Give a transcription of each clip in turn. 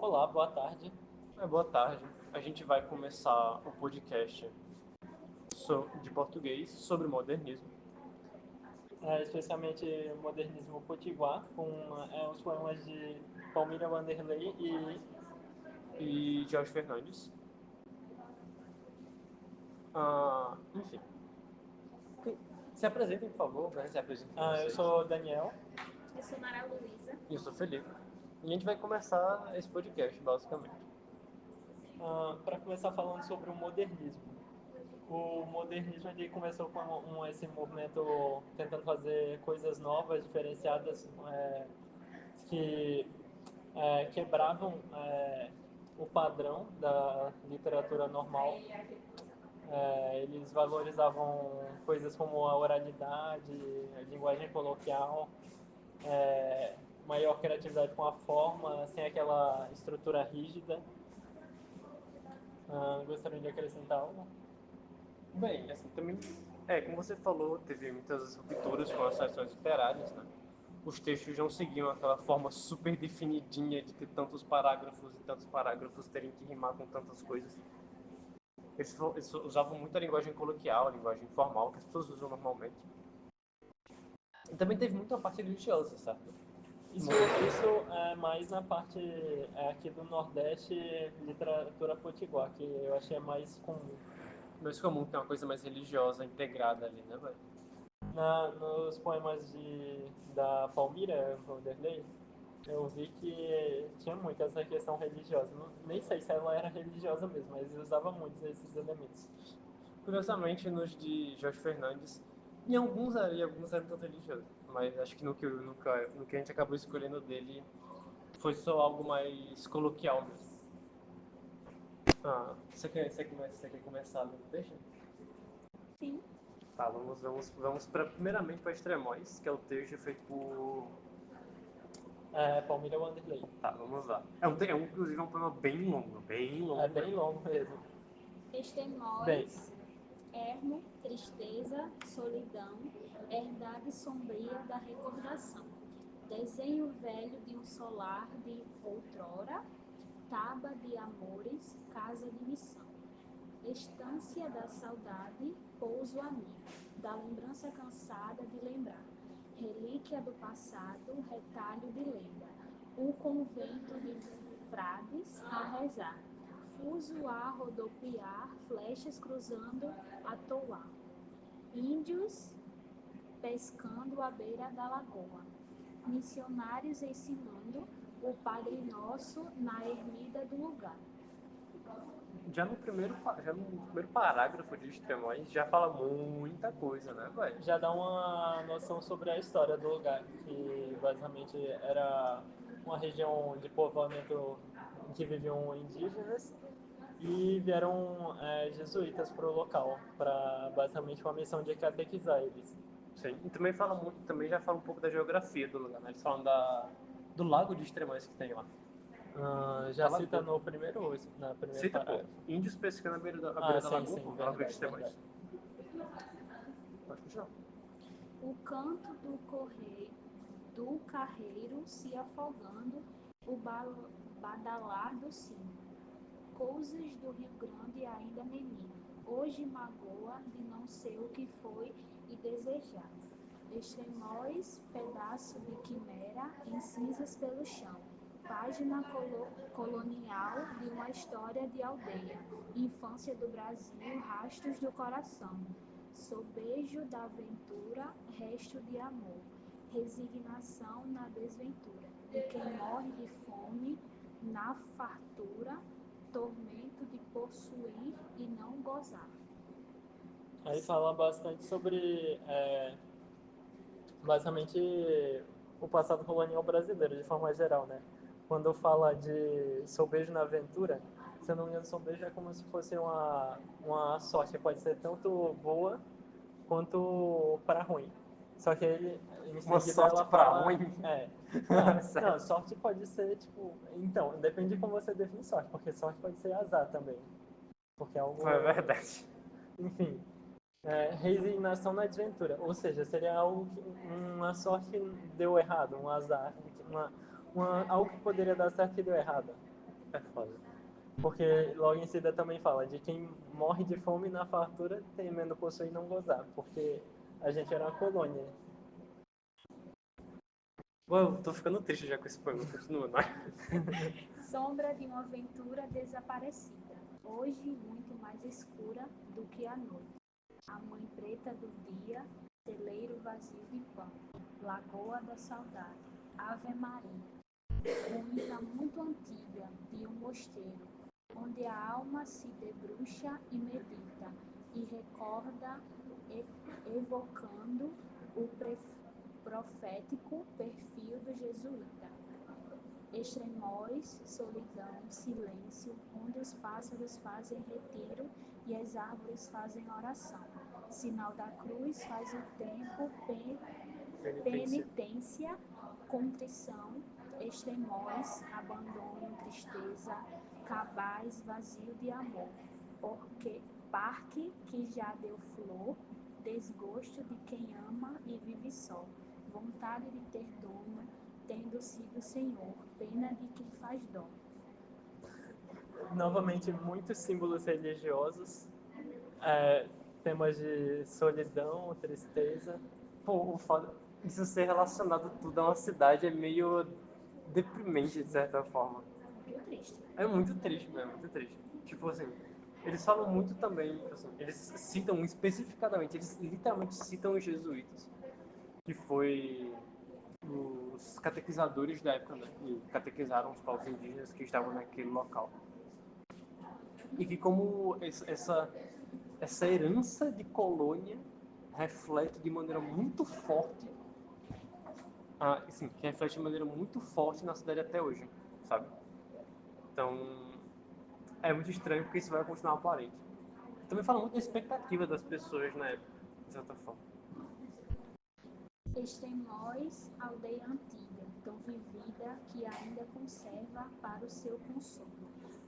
Olá, boa tarde. Boa tarde. A gente vai começar o podcast de português sobre modernismo. Especialmente modernismo potiguar, com os poemas de Palmira Wanderley E Jorge Fernandes. Enfim. Se apresentem, por favor, né? Se apresentem eu vocês. sou Daniel. Eu sou Mara Luísa. E eu sou Felipe. E a gente vai começar esse podcast, basicamente. Para começar falando sobre o modernismo. O modernismo ele começou com esse movimento tentando fazer coisas novas, diferenciadas, que quebravam o padrão da literatura normal. Eles valorizavam coisas como a oralidade, a linguagem coloquial, maior criatividade com a forma, sem aquela estrutura rígida. Gostaria de acrescentar algo? Bem, assim, também, como você falou, teve muitas rupturas com as seções literárias, né? Os textos não seguiam aquela forma super definidinha de ter tantos parágrafos e tantos parágrafos terem que rimar com tantas coisas. Eles usavam muito a linguagem coloquial, a linguagem informal, que as pessoas usam normalmente. E também teve muita parte religiosa, certo? Isso é mais na parte aqui do Nordeste, literatura potiguar, que eu achei mais comum. Mais comum ter uma coisa mais religiosa integrada ali, né, velho? Nos poemas da Palmira Wanderley, eu vi que tinha muito essa questão religiosa. Nem sei se ela era religiosa mesmo, mas usava muito esses elementos. Curiosamente, nos de Jorge Fernandes, em alguns eram tanto religiosos, mas acho que no que a gente acabou escolhendo dele foi só algo mais coloquial mesmo. Você quer começar lendo o texto? Sim. Tá, vamos primeiramente para Extremóis, que é o texto feito por... Palmira Wanderley. Tá, vamos lá. Inclusive, é um poema bem longo, bem longo É bem mesmo. longo mesmo. Bem, Extremóis, ermo, tristeza, solidão, herdade sombria da recordação. Desenho velho de um solar de outrora, taba de amores, casa de missão. Estância da saudade, pouso amigo, da lembrança cansada de lembrar. Relíquia do passado, retalho de lenda. O convento de frades a rezar. Fuso a rodopiar, flechas cruzando a toar. Índios pescando à beira da lagoa. Missionários ensinando o Padre Nosso na ermida do lugar. Já no primeiro parágrafo de Extremóis já fala muita coisa, né, velho? já dá uma noção sobre a história do lugar, que basicamente era uma região de povoamento em que viviam indígenas e vieram jesuítas para o local, para basicamente uma missão de catequizar eles. Sim, e também já fala um pouco da geografia do lugar, né? Eles falam do lago de Extremóis que tem lá. Já Da cita lagoa. no na primeiro Cita, pô, parágrafo. índios pescando à beira da Sim, lagoa, sim, pô, na lagoa de verdade, Extremóis. verdade. Pode continuar. O canto do carreiro se afogando, o badalar do sino. Coisas do Rio Grande ainda menino, hoje magoa de não ser o que foi e desejar. Extremóis, pedaço de quimera em cinzas pelo chão. Página colonial de uma história de aldeia. Infância do Brasil, rastros do coração. Sobejo da aventura, resto de amor. Resignação na desventura. De quem morre de fome na fartura, tormento de possuir e não gozar. Aí fala bastante sobre, basicamente, o passado colonial brasileiro, de forma geral, né? Quando fala de sobejo na aventura, se eu não me engano, sobejo é como se fosse uma sorte, pode ser tanto boa quanto para ruim. Só que ele, em Uma seguida, sorte ela pra fala. ruim. Não, sorte pode ser, tipo. Então, depende de como você define sorte, porque sorte pode ser azar também. Porque é Não é algo. verdade. Enfim, resignação na desventura. Ou seja, seria algo uma sorte que deu errado, um azar, algo que poderia dar certo e deu errado. É foda. Porque logo em seguida também fala de quem morre de fome na fartura, temendo possuir e não gozar. Porque a gente era uma colônia. Pô, eu tô ficando triste já com esse poema, continua, não é? Sombra de uma aventura desaparecida, hoje muito mais escura do que a noite. A mãe preta do dia, celeiro vazio de pão, lagoa da saudade, Ave Maria. Ruína muito antiga de um mosteiro, onde a alma se debruxa e medita, e recorda, evocando o profético perfil do jesuíta. Extremóis, solidão, silêncio, onde os pássaros fazem retiro e as árvores fazem oração. Sinal da cruz faz o tempo, penitência, contrição, extremóis, abandono, tristeza, cabaz, vazio de amor. Porque parque que já deu flor, desgosto de quem ama e vive só, vontade de ter dono, tendo sido Senhor, pena de quem faz dom. Novamente, muitos símbolos religiosos, temas de solidão, tristeza. Pô, o fato disso ser relacionado tudo a uma cidade é meio deprimente, de certa forma. Muito triste. É muito triste mesmo, muito triste. Tipo assim, eles falam muito também, assim, eles citam especificadamente, eles literalmente citam os jesuítas, que foi os catequizadores da época, né? E catequizaram os povos indígenas que estavam naquele local. E que como essa herança de colônia reflete de maneira muito forte, assim, que reflete de maneira muito forte na cidade até hoje, sabe? Então, é muito estranho porque isso vai continuar aparente. Também fala muito da expectativa das pessoas na época, de certa forma. Extremóis, aldeia antiga, tão vivida que ainda conserva para o seu consolo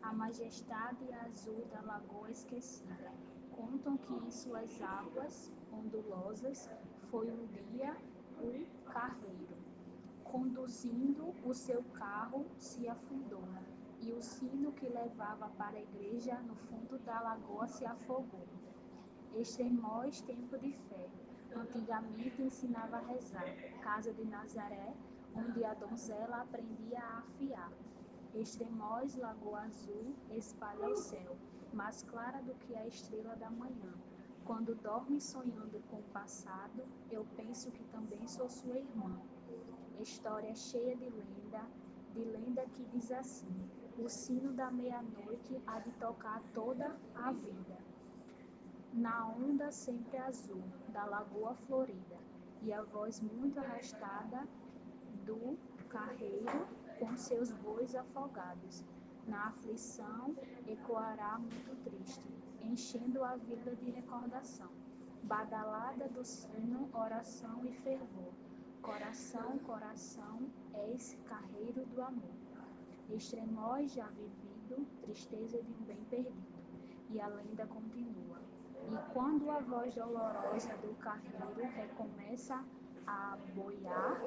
a majestade azul da lagoa esquecida. Contam que em suas águas ondulosas foi um dia o carreiro, conduzindo o seu carro, se afundou, e o sino que levava para a igreja no fundo da lagoa se afogou. Extremóis, tempo de fé. Antigamente ensinava a rezar. Casa de Nazaré, onde a donzela aprendia a afiar. Extremóis, lagoa azul, espalha o céu, mais clara do que a estrela da manhã. Quando dorme sonhando com o passado, eu penso que também sou sua irmã. História cheia de lenda que diz assim: o sino da meia-noite há de tocar toda a vida. Na onda sempre azul, da lagoa florida, e a voz muito arrastada do carreiro com seus bois afogados. Na aflição ecoará muito triste, enchendo a vila de recordação. Badalada do sino, oração e fervor. Coração, coração, és carreiro do amor. Extremóis já vivido, tristeza de um bem perdido. E a lenda continua. E quando a voz dolorosa do carreiro recomeça a boiar,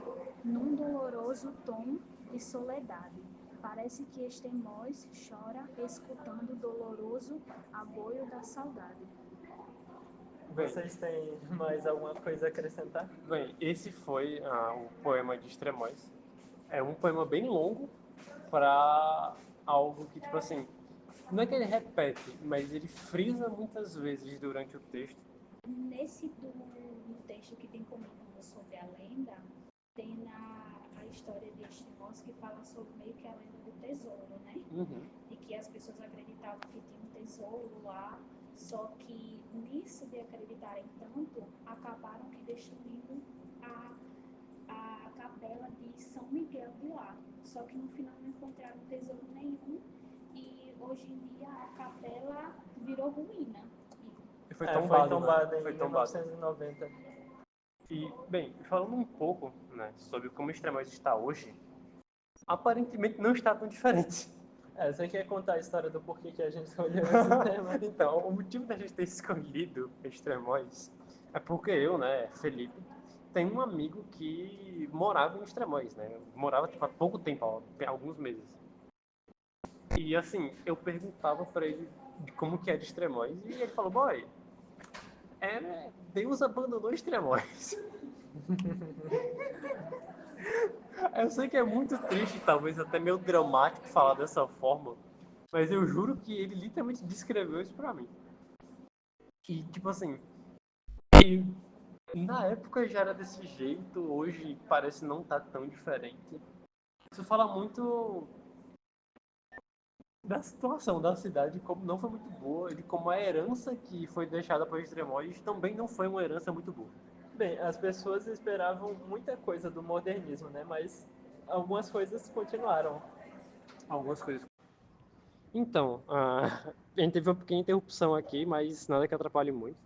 num doloroso tom de soledade, parece que Extremóis chora escutando o doloroso aboio da saudade. Bem, Vocês têm mais alguma coisa a acrescentar? bem, esse foi o poema de Extremóis. É um poema bem longo para algo que, tipo assim, não é que ele repete, mas ele frisa muitas vezes durante o texto. No texto que tem comentando sobre a lenda, tem a história de Extremóis que fala sobre meio que a lenda do tesouro, né? E que as pessoas acreditavam que tinha um tesouro lá, só que nisso de acreditarem tanto, acabaram que destruindo a capela de São Miguel de lá. Só que no final não encontraram tesouro nenhum e hoje em dia a capela virou ruína. Foi Foi tombado, tombada né? em Foi tombado. 1990. E, bem, falando um pouco, né, sobre como Extremóis está hoje, aparentemente não está tão diferente. Você quer contar a história do porquê que a gente escolheu esse tema? Então, o motivo da gente ter escolhido Extremóis é porque eu, né, Felipe, tenho um amigo que morava em Extremóis, né? Morava tipo, há pouco tempo, há alguns meses. E assim, eu perguntava pra ele de como que é de Extremóis, e ele falou, boy, Deus abandonou Extremóis. Eu sei que é muito triste, talvez até meio dramático falar dessa forma, mas eu juro que ele literalmente descreveu isso pra mim. E tipo assim, e na época já era desse jeito, hoje parece não estar tão diferente. Isso fala muito da situação da cidade, como não foi muito boa, e como a herança que foi deixada para os Extremóis também não foi uma herança muito boa. Bem, as pessoas esperavam muita coisa do modernismo, né? Mas algumas coisas continuaram. Algumas coisas. Então, a gente teve uma pequena interrupção aqui, mas nada que atrapalhe muito.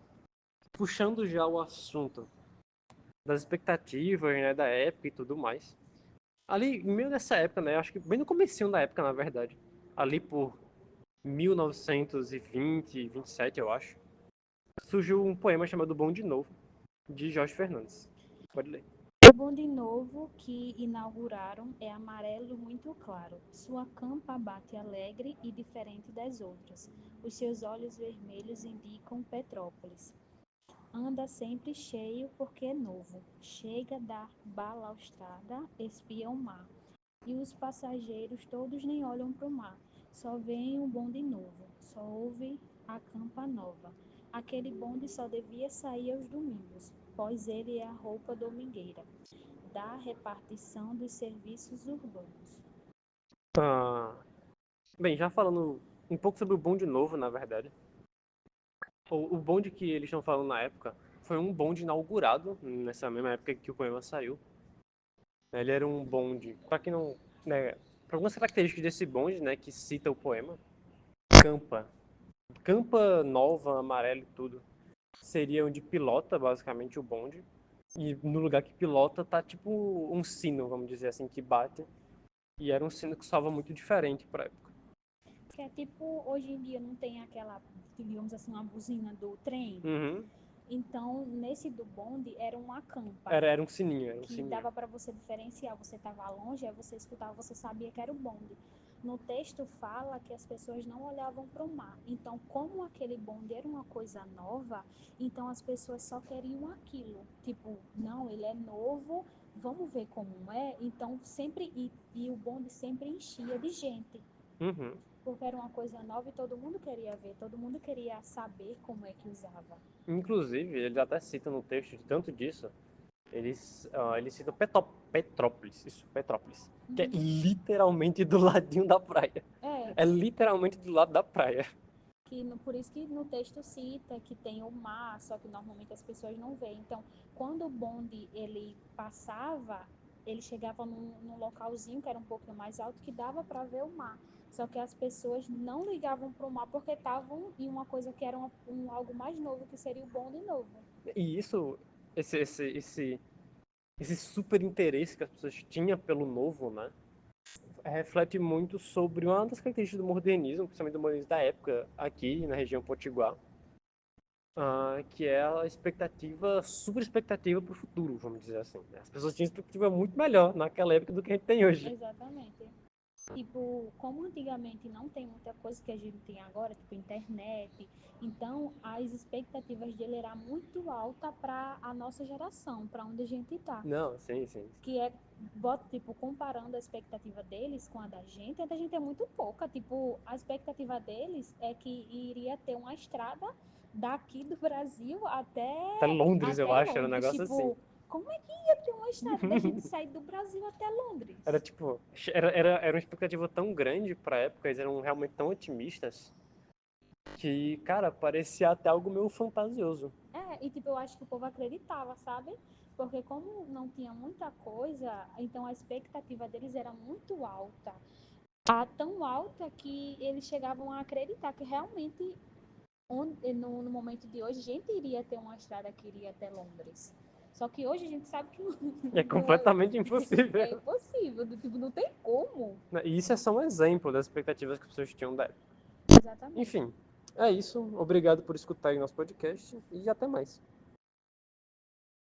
Puxando já o assunto das expectativas, né, da época e tudo mais. Ali, no meio dessa época, né, acho que bem no comecinho da época, na verdade, ali por 1920, 27, eu acho, surgiu um poema chamado Bom de Novo, de Jorge Fernandes. Pode ler. O bonde novo que inauguraram é amarelo muito claro. Sua campa bate alegre e diferente das outras. Os seus olhos vermelhos indicam Petrópolis. Anda sempre cheio porque é novo. Chega da balaustrada, espia o mar. E os passageiros todos nem olham para o mar. Só veem o bonde novo, só ouve a campa nova. Aquele bonde só devia sair aos domingos, pois ele é a roupa domingueira da repartição dos serviços urbanos. Ah, bem, já falando um pouco sobre o bonde novo, na verdade. O bonde que eles estão falando na época foi um bonde inaugurado nessa mesma época que o poema saiu. Ele era um bonde, para quem não, né, para algumas características desse bonde, né, que cita o poema, campa, campa nova, amarelo e tudo, seria onde pilota basicamente o bonde. E no lugar que pilota tá tipo um sino, vamos dizer assim, que bate. E era um sino que soava muito diferente pra época. Que é tipo, hoje em dia não tem aquela, digamos assim, uma buzina do trem. Uhum. Então, nesse do bonde era uma campa. Era um sininho, era um Que sininho. dava para você diferenciar. Você estava longe, aí você escutava, você sabia que era o bonde. No texto fala que as pessoas não olhavam para o mar. Então, como aquele bonde era uma coisa nova, então as pessoas só queriam aquilo. Tipo, não, ele é novo, vamos ver como é. Então, sempre, e o bonde sempre enchia de gente. Uhum. Porque era uma coisa nova e todo mundo queria ver, todo mundo queria saber como é que usava. Inclusive, eles até citam no texto de tanto disso, eles citam Petrópolis, isso, Petrópolis, que é literalmente do ladinho da praia. É, É literalmente do lado da praia. por isso que no texto cita que tem o mar, só que normalmente as pessoas não veem. Então, quando o bonde ele passava, ele chegava num localzinho que era um pouco mais alto que dava para ver o mar. Só que as pessoas não ligavam para o mar porque estavam em uma coisa que era algo mais novo, que seria o bonde novo. E isso, esse super interesse que as pessoas tinham pelo novo, né? Reflete muito sobre uma das características do modernismo, principalmente do modernismo da época aqui na região potiguar, que é a expectativa, super expectativa para o futuro, vamos dizer assim. As pessoas tinham expectativa muito melhor naquela época do que a gente tem hoje. Exatamente. Tipo, como antigamente não tem muita coisa que a gente tem agora, tipo internet, então as expectativas dele eram muito alta para a nossa geração, para onde a gente está. Não, sim, sim. Que é, tipo, comparando a expectativa deles com a da gente é muito pouca. Tipo, a expectativa deles é que iria ter uma estrada daqui do Brasil Até Londres, eu até acho, era um Londres. negócio assim. Tipo, como é que ia ter uma estrada da gente sair do Brasil até Londres? Era tipo, era uma expectativa tão grande pra época, eles eram realmente tão otimistas, que, cara, parecia até algo meio fantasioso. É, e tipo, eu acho que o povo acreditava, sabe? Porque como não tinha muita coisa, então a expectativa deles era muito alta. Tão alta que eles chegavam a acreditar que realmente, no momento de hoje, a gente iria ter uma estrada que iria até Londres. Só que hoje a gente sabe que É não é, completamente é impossível. impossível, tipo, não tem como. E isso é só um exemplo das expectativas que as pessoas tinham da época. Exatamente. Enfim, é isso. Obrigado por escutar aí nosso podcast e até mais.